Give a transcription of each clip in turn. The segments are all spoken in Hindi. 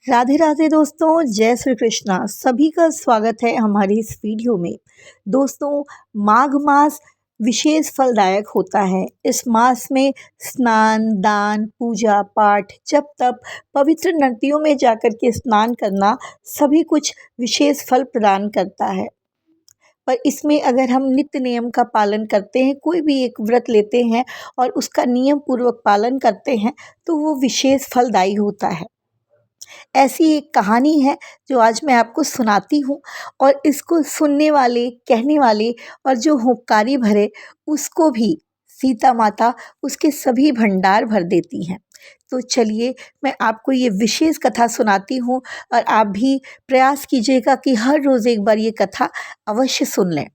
राधे राधे दोस्तों, जय श्री कृष्णा। सभी का स्वागत है हमारी इस वीडियो में। दोस्तों, माघ मास विशेष फलदायक होता है। इस मास में स्नान, दान, पूजा पाठ, जप तप, पवित्र नदियों में जाकर के स्नान करना सभी कुछ विशेष फल प्रदान करता है। पर इसमें अगर हम नित्य नियम का पालन करते हैं, कोई भी एक व्रत लेते हैं और उसका नियम पूर्वक पालन करते हैं, तो वो विशेष फलदायी होता है। ऐसी एक कहानी है जो आज मैं आपको सुनाती हूँ, और इसको सुनने वाले, कहने वाले और जो हुंकारी भरे, उसको भी सीता माता उसके सभी भंडार भर देती हैं। तो चलिए, मैं आपको ये विशेष कथा सुनाती हूँ, और आप भी प्रयास कीजिएगा कि हर रोज़ एक बार ये कथा अवश्य सुन लें।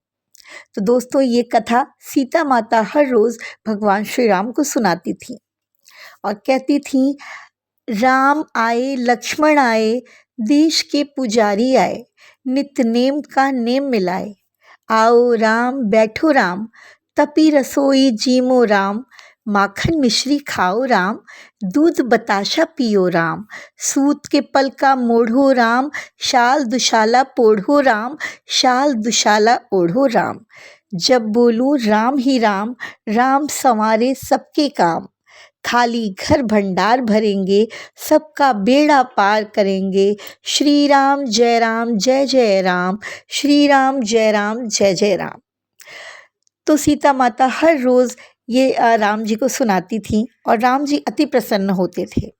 तो दोस्तों, ये कथा सीता माता हर रोज़ भगवान श्री राम को सुनाती थी और कहती थी, राम आए, लक्ष्मण आए, देश के पुजारी आए, नित्य नेम का नेम मिलाए। आओ राम, बैठो राम, तपी रसोई जीमो राम, माखन मिश्री खाओ राम, दूध बताशा पियो राम, सूत के पल का मोढ़ो राम, शाल दुशाला पोढ़ो राम, शाल दुशाला ओढ़ो राम। जब बोलूं राम ही राम, राम संवारे सबके काम, खाली घर भंडार भरेंगे, सबका बेड़ा पार करेंगे। श्री राम जय जय राम, श्री राम जय जय राम। तो सीता माता हर रोज़ ये राम जी को सुनाती थी और राम जी अति प्रसन्न होते थे।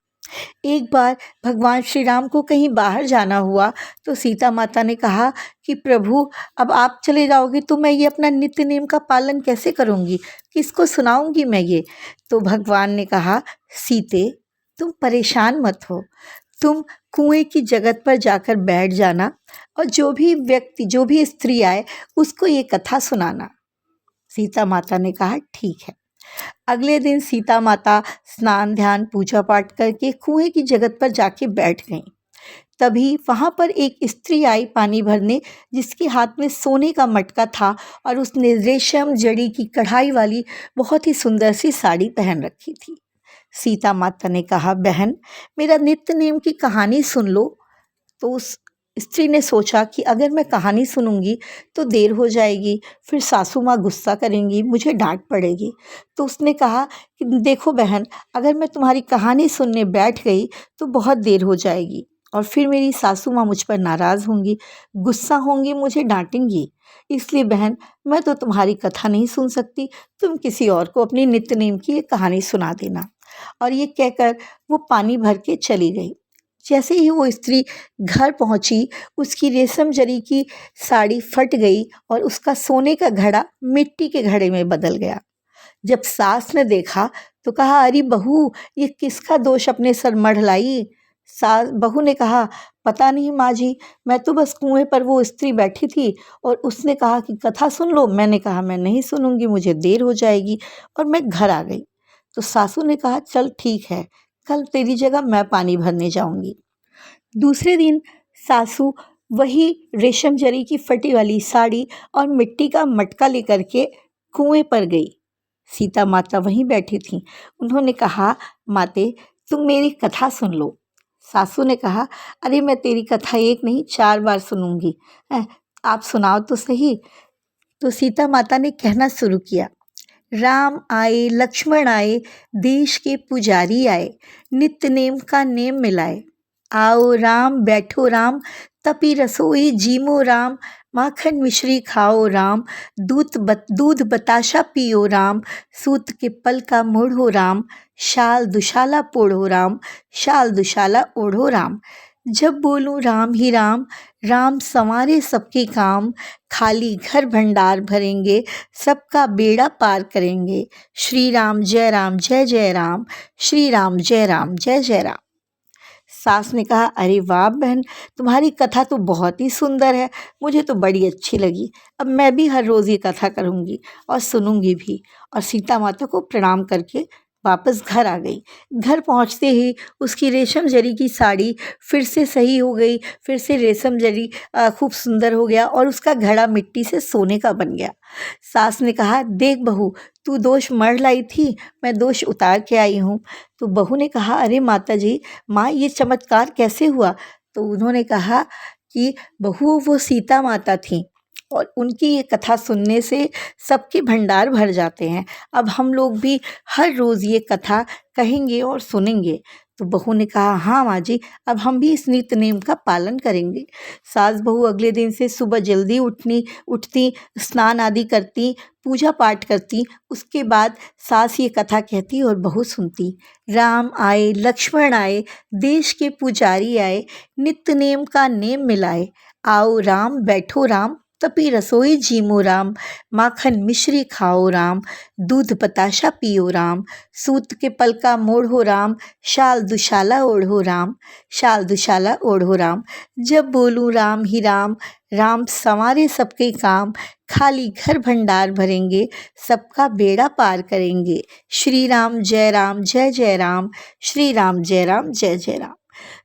एक बार भगवान श्री राम को कहीं बाहर जाना हुआ, तो सीता माता ने कहा कि प्रभु, अब आप चले जाओगे तो मैं ये अपना नित्य नेम का पालन कैसे करूँगी, किसको सुनाऊँगी मैं ये। तो भगवान ने कहा, सीते, तुम परेशान मत हो, तुम कुएं की जगत पर जाकर बैठ जाना, और जो भी व्यक्ति, जो भी स्त्री आए, उसको ये कथा सुनाना। सीता माता ने कहा, ठीक है। अगले दिन सीता माता स्नान, ध्यान, पूजा पाठ करके कुएं की जगत पर जाके बैठ गईं। तभी वहाँ पर एक स्त्री आई पानी भरने, जिसके हाथ में सोने का मटका था और उसने रेशम जड़ी की कढ़ाई वाली बहुत ही सुंदर सी साड़ी पहन रखी थी। सीता माता ने कहा, बहन, मेरा नित्य नेम की कहानी सुन लो। तो उस स्त्री ने सोचा कि अगर मैं कहानी सुनूंगी तो देर हो जाएगी, फिर सासू माँ गुस्सा करेंगी, मुझे डांट पड़ेगी। तो उसने कहा कि देखो बहन, अगर मैं तुम्हारी कहानी सुनने बैठ गई तो बहुत देर हो जाएगी, और फिर मेरी सासू माँ मुझ पर नाराज़ होंगी, गुस्सा होंगी, मुझे डांटेंगी। इसलिए बहन, मैं तो तुम्हारी कथा नहीं सुन सकती, तुम किसी और को अपनी नित्य नेम की एक कहानी सुना देना। और ये कहकर वो पानी भर के चली गई। जैसे ही वो स्त्री घर पहुंची, उसकी रेशम जरी की साड़ी फट गई और उसका सोने का घड़ा मिट्टी के घड़े में बदल गया। जब सास ने देखा तो कहा, अरे बहू, ये किसका दोष अपने सर मढ़ लाई। बहू ने कहा, पता नहीं माँ जी, मैं तो बस कुएं पर वो स्त्री बैठी थी और उसने कहा कि कथा सुन लो। मैंने कहा मैं नहीं सुनूंगी, मुझे देर हो जाएगी, और मैं घर आ गई। तो सासू ने कहा, चल ठीक है, कल तेरी जगह मैं पानी भरने जाऊंगी। दूसरे दिन सासू वही रेशम जरी की फटी वाली साड़ी और मिट्टी का मटका लेकर के कुएं पर गई। सीता माता वहीं बैठी थीं। उन्होंने कहा, माते, तुम मेरी कथा सुन लो। सासू ने कहा, अरे मैं तेरी कथा एक नहीं 4 बार सुनूंगी, आप सुनाओ तो सही। तो सीता माता ने कहना शुरू किया, राम आए, लक्ष्मण आए, देश के पुजारी आए, नित्य नेम का नेम मिलाए। आओ राम, बैठो राम, तपी रसोई जीमो राम, माखन मिश्री खाओ राम, दूध बताशा पियो राम, सूत के पल का मोढ़ो राम, शाल दुशाला पोढ़ो राम, शाल दुशाला ओढ़ो राम। जब बोलूं राम ही राम, राम संवारे सबके काम, खाली घर भंडार भरेंगे, सबका बेड़ा पार करेंगे। श्री राम जय जय राम, श्री राम जय जय राम। सास ने कहा, अरे वाह बहन, तुम्हारी कथा तो बहुत ही सुंदर है, मुझे तो बड़ी अच्छी लगी। अब मैं भी हर रोज़ ये कथा करूँगी और सुनूंगी भी। और सीता माता को प्रणाम करके वापस घर आ गई। घर पहुंचते ही उसकी रेशम जरी की साड़ी फिर से सही हो गई, फिर से रेशम जरी खूब सुंदर हो गया और उसका घड़ा मिट्टी से सोने का बन गया। सास ने कहा, देख बहू, तू दोष मढ़ लाई थी, मैं दोष उतार के आई हूँ। तो बहू ने कहा, अरे माता जी, माँ ये चमत्कार कैसे हुआ? तो उन्होंने कहा कि बहू, वो सीता माता थी और उनकी ये कथा सुनने से सबके भंडार भर जाते हैं। अब हम लोग भी हर रोज़ ये कथा कहेंगे और सुनेंगे। तो बहू ने कहा, हाँ माँ जी, अब हम भी इस नित्य नेम का पालन करेंगे। सास बहू अगले दिन से सुबह जल्दी उठती, स्नान आदि करती, पूजा पाठ करती। उसके बाद सास ये कथा कहती और बहू सुनती। राम आए, लक्ष्मण आए, देश के पुजारी आए, नित्य नेम का नेम मिलाए। आओ राम, बैठो राम, तपी रसोई जीमो राम, माखन मिश्री खाओ राम, दूध बताशा पियो राम, सूत के पलका मोढ़ो राम, शाल दुशाला ओढ़ो राम, शाल दुशाला ओढ़ो राम। जब बोलूं राम ही राम, राम संवारे सबके काम, खाली घर भंडार भरेंगे, सबका बेड़ा पार करेंगे। श्री राम जय जय राम, श्री राम जय जय राम।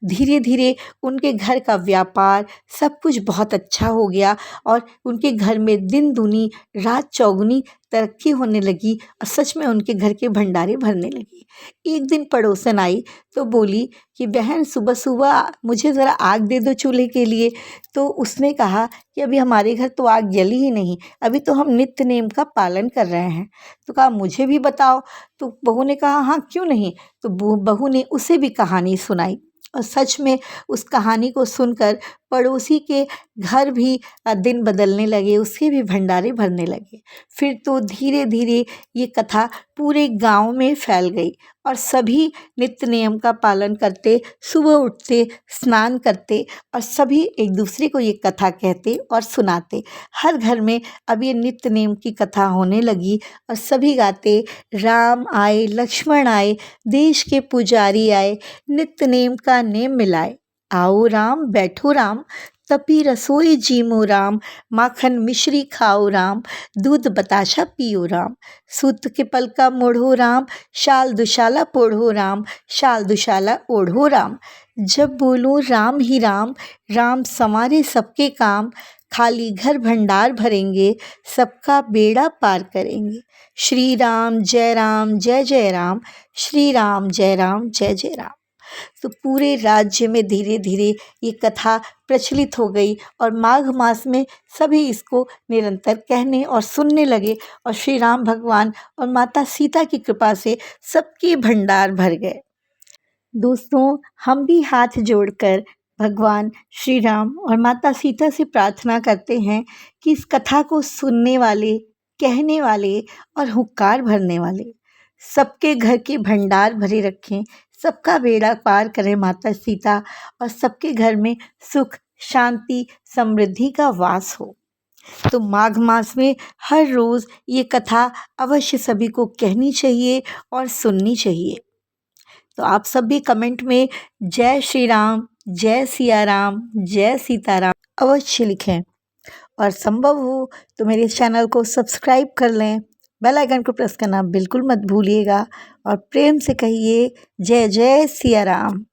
धीरे धीरे उनके घर का व्यापार सब कुछ बहुत अच्छा हो गया और उनके घर में दिन दूनी रात चौगुनी तरक्की होने लगी और सच में उनके घर के भंडारे भरने लगे। एक दिन पड़ोसन आई तो बोली कि बहन, सुबह सुबह मुझे ज़रा आग दे दो चूल्हे के लिए। तो उसने कहा कि अभी हमारे घर तो आग जली ही नहीं, अभी तो हम नित्य नेम का पालन कर रहे हैं। तो कहा, मुझे भी बताओ। तो बहू ने कहा, हाँ क्यों नहीं। तो बहू ने उसे भी कहानी सुनाई और सच में उस कहानी को सुनकर पड़ोसी के घर भी दिन बदलने लगे, उसके भी भंडारे भरने लगे। फिर तो धीरे धीरे ये कथा पूरे गांव में फैल गई और सभी नित्य नियम का पालन करते, सुबह उठते, स्नान करते और सभी एक दूसरे को ये कथा कहते और सुनाते। हर घर में अब ये नित्य नेम की कथा होने लगी और सभी गाते, राम आए, लक्ष्मण आए, देश के पुजारी आए, नित्य नेम का नेम मिलाए। आओ राम, बैठो राम, तपी रसोई जीमो राम, माखन मिश्री खाओ राम, दूध बताशा पियो राम, सूत के पलका मोढ़ो राम, शाल दुशाला पोढ़ो राम, शाल दुशाला ओढ़ो राम। जब बोलूं राम ही राम, राम संवारे सबके काम, खाली घर भंडार भरेंगे, सबका बेड़ा पार करेंगे। श्री राम जय जय राम, श्री राम जय जय राम। तो पूरे राज्य में धीरे धीरे ये कथा प्रचलित हो गई और माघ मास में सभी इसको निरंतर कहने और सुनने लगे और श्री राम भगवान और माता सीता की कृपा से सबके भंडार भर गए। दोस्तों, हम भी हाथ जोड़कर भगवान श्री राम और माता सीता से प्रार्थना करते हैं कि इस कथा को सुनने वाले, कहने वाले और हुक्कार भरने वाले सबके घर के भंडार भरे रखें, सबका बेड़ा पार करें माता सीता और सबके घर में सुख, शांति, समृद्धि का वास हो। तो माघ मास में हर रोज़ ये कथा अवश्य सभी को कहनी चाहिए और सुननी चाहिए। तो आप सब भी कमेंट में जय श्री राम, जय सिया राम, जय सीताराम अवश्य लिखें और संभव हो तो मेरे चैनल को सब्सक्राइब कर लें। बेल आइकन को प्रेस करना बिल्कुल मत भूलिएगा और प्रेम से कहिए जय जय सिया राम।